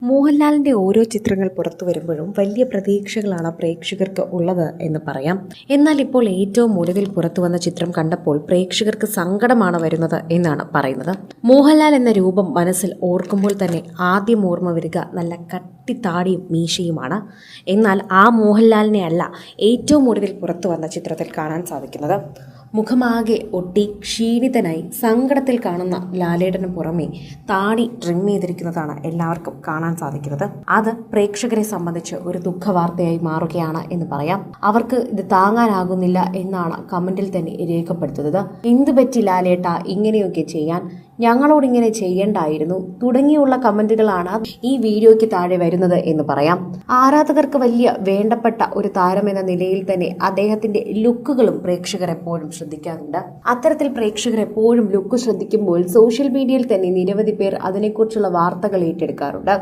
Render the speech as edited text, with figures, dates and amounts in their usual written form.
മോഹൻലാലിന്റെ ഓരോ ചിത്രങ്ങൾ പുറത്തു വരുമ്പോഴും വലിയ പ്രതീക്ഷകളാണ് പ്രേക്ഷകർക്ക് ഉള്ളത് എന്ന് പറയാം. എന്നാൽ ഇപ്പോൾ ഏറ്റവും ഒടുവിൽ പുറത്തു വന്ന ചിത്രം കണ്ടപ്പോൾ പ്രേക്ഷകർക്ക് സങ്കടമാണ് വരുന്നത് എന്നാണ് പറയുന്നത്. മോഹൻലാൽ എന്ന രൂപം മനസ്സിൽ ഓർക്കുമ്പോൾ തന്നെ ആദ്യം ഓർമ്മ വരിക നല്ല കട്ടിത്താടിയും മീശയുമാണ്. എന്നാൽ ആ മോഹൻലാലിനെ അല്ല ഏറ്റവും ഒടുവിൽ പുറത്തു വന്ന ചിത്രത്തിൽ കാണാൻ സാധിക്കുന്നത്. മുഖമാകെ ഒട്ടി ക്ഷീണിതനായി സങ്കടത്തിൽ കാണുന്ന ലാലേട്ടന് പുറമെ താടി ട്രിം ചെയ്തിരിക്കുന്നതാണ് എല്ലാവർക്കും കാണാൻ സാധിക്കുന്നത്. അത് പ്രേക്ഷകരെ സംബന്ധിച്ച് ഒരു ദുഃഖവാർത്തയായി മാറുകയാണ് എന്ന് പറയാം. അവർക്ക് ഇത് താങ്ങാനാകുന്നില്ല എന്നാണ് കമന്റിൽ തന്നെ രേഖപ്പെടുത്തുന്നത്. എന്ത് പറ്റി ലാലേട്ട ഇങ്ങനെയൊക്കെ ചെയ്യാൻ, ഞങ്ങളോടിങ്ങനെ ചെയ്യണ്ടായിരുന്നു തുടങ്ങിയുള്ള കമന്റുകളാണ് ഈ വീഡിയോയ്ക്ക് താഴെ വരുന്നത് എന്ന് പറയാം. ആരാധകർക്ക് വലിയ വേണ്ടപ്പെട്ട ഒരു താരമെന്ന നിലയിൽ തന്നെ അദ്ദേഹത്തിന്റെ ലുക്കുകളും പ്രേക്ഷകർ എപ്പോഴും ശ്രദ്ധിക്കാറുണ്ട്. അത്തരത്തിൽ പ്രേക്ഷകർ എപ്പോഴും ലുക്ക് ശ്രദ്ധിക്കുമ്പോൾ സോഷ്യൽ മീഡിയയിൽ തന്നെ നിരവധി പേർ അതിനെക്കുറിച്ചുള്ള വാർത്തകൾ ഏറ്റെടുക്കാറുണ്ട്.